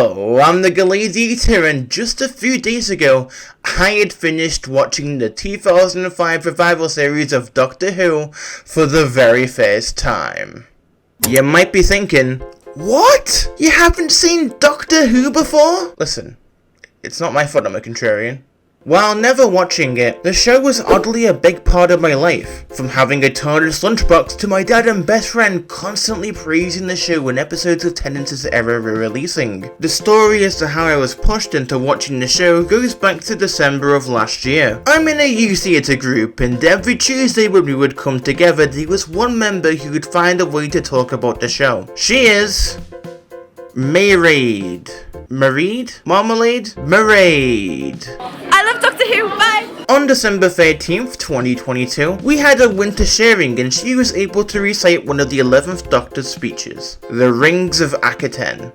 Hello, I'm the Galladeiator, and just a few days ago, I had finished watching the 2005 revival series of Doctor Who for the very first time. You might be thinking, what? You haven't seen Doctor Who before? Listen, it's not my fault I'm a contrarian. While never watching it, the show was oddly a big part of my life. From having a TARDIS lunchbox to my dad and best friend constantly praising the show when episodes of Tennant's era were releasing. The story as to how I was pushed into watching the show goes back to December of last year. I'm in a youth theatre group, and every Tuesday when we would come together, there was one member who would find a way to talk about the show. She is... Marade. Marmalade? Marade. I love Doctor Who, bye! On December 13th, 2022, we had a winter sharing and she was able to recite one of the 11th Doctor's speeches, The Rings of Eccleston.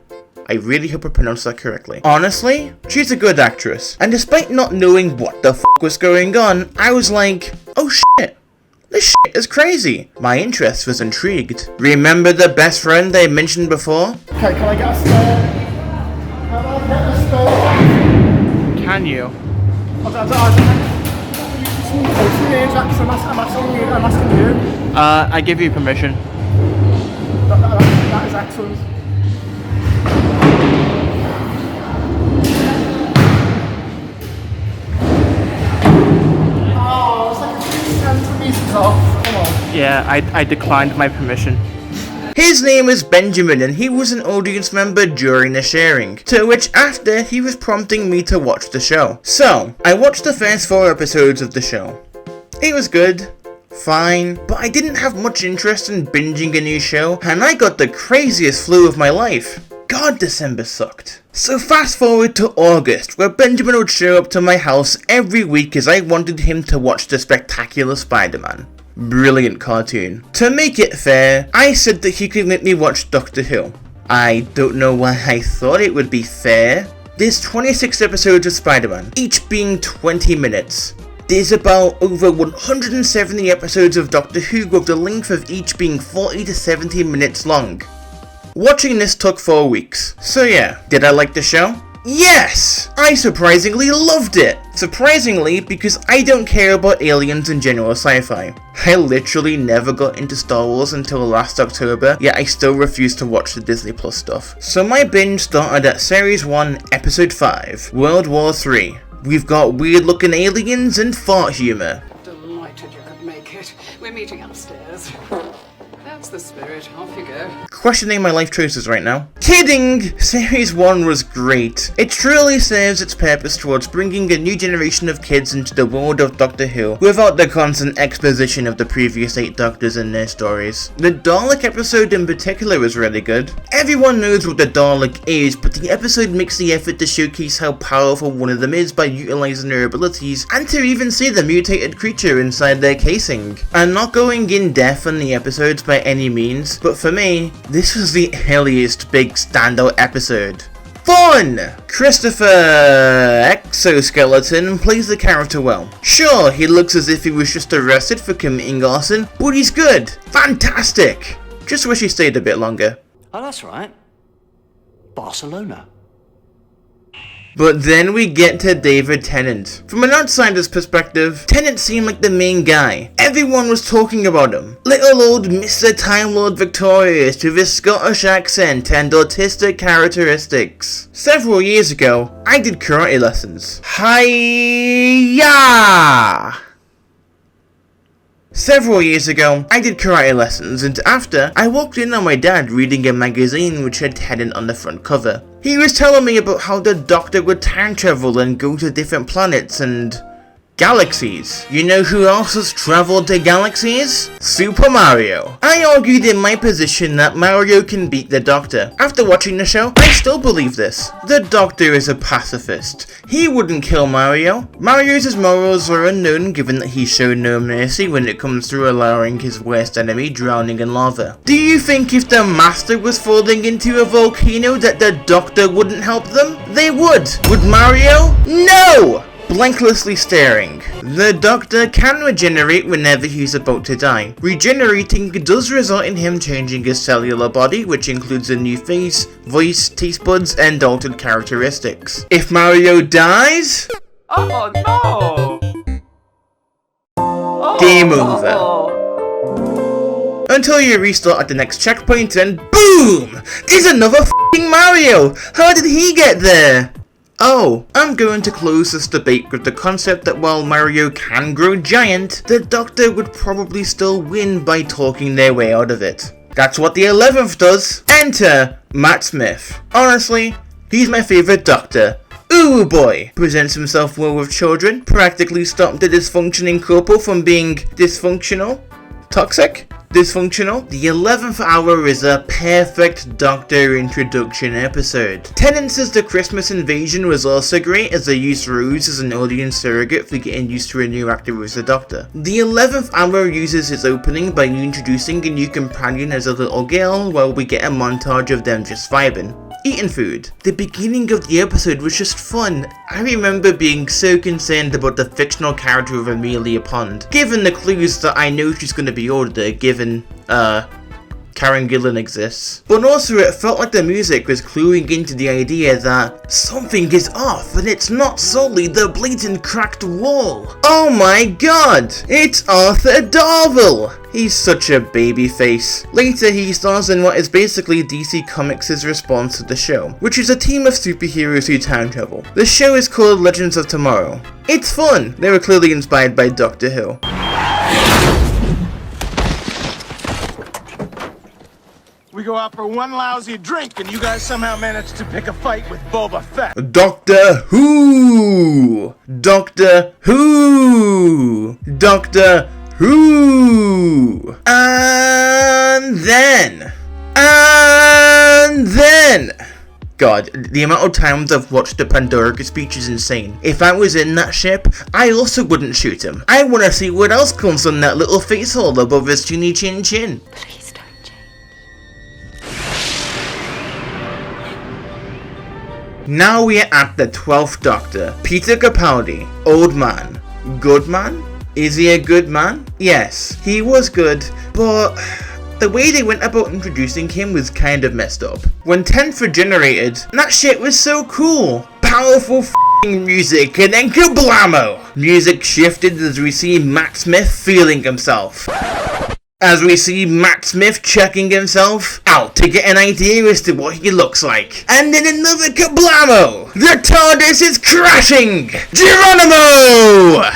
I really hope I pronounced that correctly. Honestly, she's a good actress, and despite not knowing what the f*** was going on, I was like, oh shit. This shit is crazy. My interest was intrigued. Remember the best friend I mentioned before? Okay, can I get a spare? Can I get a spare? Can you? I'm asking you. I give you permission. That is excellent. Oh, it's like a 2 centimeters off. Come on. Yeah, I declined my permission. His name is Benjamin, and he was an audience member during the sharing, to which after he was prompting me to watch the show. So, I watched the first 4 episodes of the show. It was good, fine, but I didn't have much interest in binging a new show, and I got the craziest flu of my life. God, December sucked. So fast forward to August, where Benjamin would show up to my house every week as I wanted him to watch the Spectacular Spider-Man. Brilliant cartoon. To make it fair, I said that he could let me watch Doctor Who. I don't know why I thought it would be fair. There's 26 episodes of Spider-Man, each being 20 minutes. There's about over 170 episodes of Doctor Who, with the length of each being 40 to 70 minutes long. Watching this took 4 weeks. So yeah, did I like the show? Yes! I surprisingly loved it! Surprisingly, because I don't care about aliens and general sci-fi. I literally never got into Star Wars until last October, yet I still refuse to watch the Disney Plus stuff. So my binge started at Series 1, Episode 5, World War III. We've got weird looking aliens and fart humour. Delighted you could make it. We're meeting upstairs. That's the spirit. Off you go. Questioning my life choices right now. Kidding! Series 1 was great. It truly serves its purpose towards bringing a new generation of kids into the world of Doctor Who without the constant exposition of the previous 8 Doctors and their stories. The Dalek episode in particular was really good. Everyone knows what the Dalek is, but the episode makes the effort to showcase how powerful one of them is by utilising their abilities, and to even see the mutated creature inside their casing. I'm not going in depth on the episodes by any means, but for me, this was the earliest big standout episode. Fun! Christopher Exoskeleton plays the character well. Sure, he looks as if he was just arrested for committing arson, but he's good. Fantastic! Just wish he stayed a bit longer. Oh, that's right. Barcelona. But then we get to David Tennant. From an outsider's perspective, Tennant seemed like the main guy. Everyone was talking about him. Little old Mr. Time Lord Victorious with his Scottish accent and autistic characteristics. Several years ago, I did karate lessons. Hi-ya! Several years ago, I did karate lessons, and after, I walked in on my dad reading a magazine which had Tennant on the front cover. He was telling me about how the Doctor would time travel and go to different planets and... galaxies. You know who else has travelled to galaxies? Super Mario. I argued in my position that Mario can beat the Doctor. After watching the show, I still believe this. The Doctor is a pacifist. He wouldn't kill Mario. Mario's morals are unknown given that he's shown no mercy when it comes to allowing his worst enemy drowning in lava. Do you think if the Master was falling into a volcano that the Doctor wouldn't help them? They would. Would Mario? No! Blanklessly staring. The Doctor can regenerate whenever he's about to die. Regenerating does result in him changing his cellular body, which includes a new face, voice, taste buds, and altered characteristics. If Mario dies... Oh no! Game over. Until you restart at the next checkpoint and BOOM! There's another f***ing Mario! How did he get there? Oh, I'm going to close this debate with the concept that while Mario can grow giant, the Doctor would probably still win by talking their way out of it. That's what the 11th does. Enter Matt Smith. Honestly, he's my favourite Doctor. Ooh boy! Presents himself well with children, practically stopped the dysfunctioning couple from being dysfunctional? Toxic? Dysfunctional? The 11th hour is a perfect Doctor introduction episode. Tennant says the Christmas invasion was also great as they used Rose as an audience surrogate for getting used to a new actor as the Doctor. The 11th hour uses its opening by introducing a new companion as a little girl while we get a montage of them just vibing. Eating food. The beginning of the episode was just fun. I remember being so concerned about the fictional character of Amelia Pond, given the clues that I know she's gonna be older, given, Karen Gillan exists. But also it felt like the music was cluing into the idea that something is off and it's not solely the blatant cracked wall. Oh my god! It's Arthur Darvill! He's such a baby face. Later he stars in what is basically DC Comics' response to the show, which is a team of superheroes who time travel. The show is called Legends of Tomorrow. It's fun! They were clearly inspired by Doctor Who. We go out for one lousy drink and you guys somehow manage to pick a fight with Boba Fett. Doctor Who! Doctor Who! Doctor Who! And then... God, the amount of times I've watched the Pandora speech is insane. If I was in that ship, I also wouldn't shoot him. I want to see what else comes on that little face hole above his chinny chin chin. Please don't change. Now we are at the 12th Doctor, Peter Capaldi. Old man. Good man? Is he a good man? Yes, he was good, but the way they went about introducing him was kind of messed up. When 10th regenerated, that shit was so cool. Powerful f***ing music and then kablamo! Music shifted as we see Matt Smith feeling himself. As we see Matt Smith checking himself out to get an idea as to what he looks like. And then another kablamo! The TARDIS is crashing! Geronimo!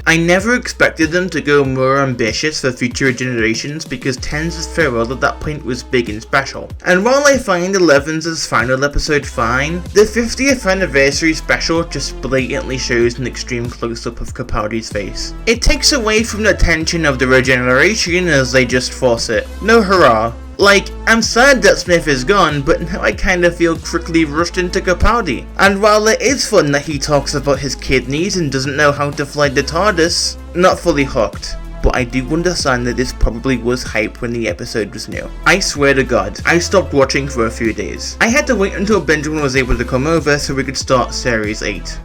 I never expected them to go more ambitious for future generations because 10's farewell at that point was big and special. And while I find 11's final episode fine, the 50th anniversary special just blatantly shows an extreme close-up of Capaldi's face. It takes away from the tension of the regeneration as they just force it. No hurrah. Like, I'm sad that Smith is gone, but now I kind of feel quickly rushed into Capaldi. And while it is fun that he talks about his kidneys and doesn't know how to fly the TARDIS, not fully hooked. But I do understand that this probably was hype when the episode was new. I swear to God, I stopped watching for a few days. I had to wait until Benjamin was able to come over so we could start Series 8. So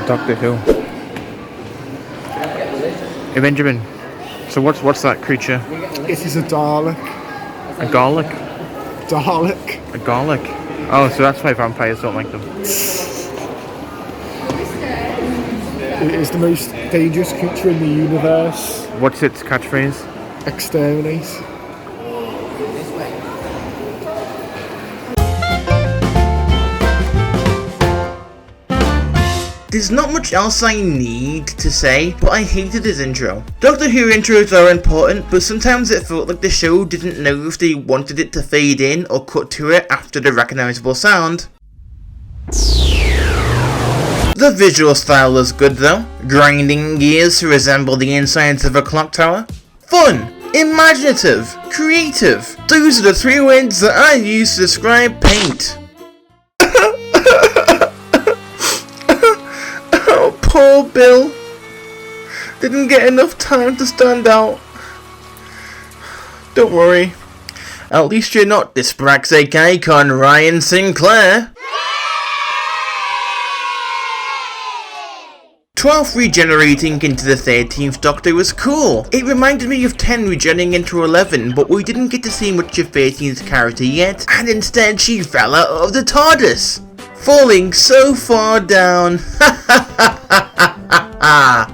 Doctor Who. Hey Benjamin, so what's that creature? It is a Dalek. A Garlic? Dalek. A Garlic? Oh, so that's why vampires don't like them. It is the most dangerous creature in the universe. What's its catchphrase? Exterminate. There's not much else I need to say, but I hated his intro. Doctor Who intros are important, but sometimes it felt like the show didn't know if they wanted it to fade in or cut to it after the recognisable sound. The visual style is good though, grinding gears to resemble the insides of a clock tower. Fun, imaginative, creative. Those are the 3 words that I use to describe paint. Poor Bill. Didn't get enough time to stand out. Don't worry. At least you're not dyspraxic icon Ryan Sinclair. 12th regenerating into the 13th Doctor was cool. It reminded me of 10 regenerating into 11, but we didn't get to see much of 13's character yet, and instead she fell out of the TARDIS, falling so far down.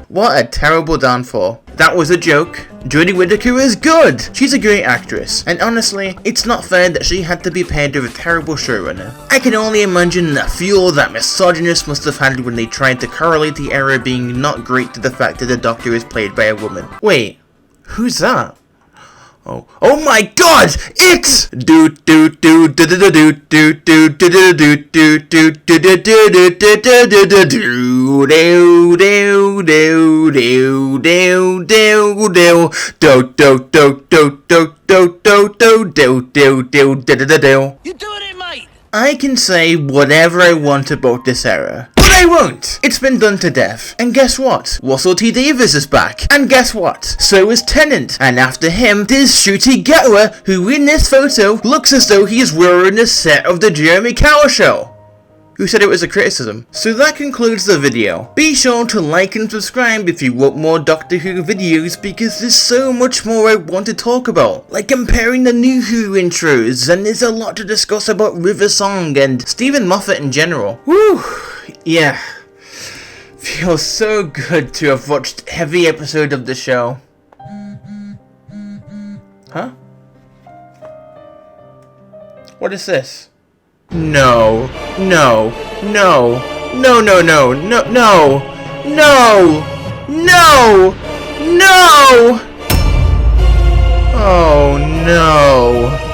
What a terrible downfall. That was a joke. Jodie Whittaker is good. She's a great actress, and honestly, it's not fair that she had to be paired with a terrible showrunner. I can only imagine the fuel that misogynists must have had when they tried to correlate the error being not great to the fact that the Doctor is played by a woman. Wait, who's that? Oh my God! It's do do do do do do do do do do do do do do do do do do. You're doing it, mate! I can say whatever I want about this era, but I won't! It's been done to death. And guess what? Russell T Davies is back. And guess what? So is Tennant. And after him, there's Ncuti Gatwa, who in this photo looks as though he's wearing the set of the Jeremy Kyle show. Who said it was a criticism? So that concludes the video. Be sure to like and subscribe if you want more Doctor Who videos, because there's so much more I want to talk about, like comparing the new Who intros, and there's a lot to discuss about River Song and Stephen Moffat in general. Woo! Yeah. Feels so good to have watched every episode of the show. Huh? What is this? No, no, no, no, no, no, no, no, no, no, no! Oh no!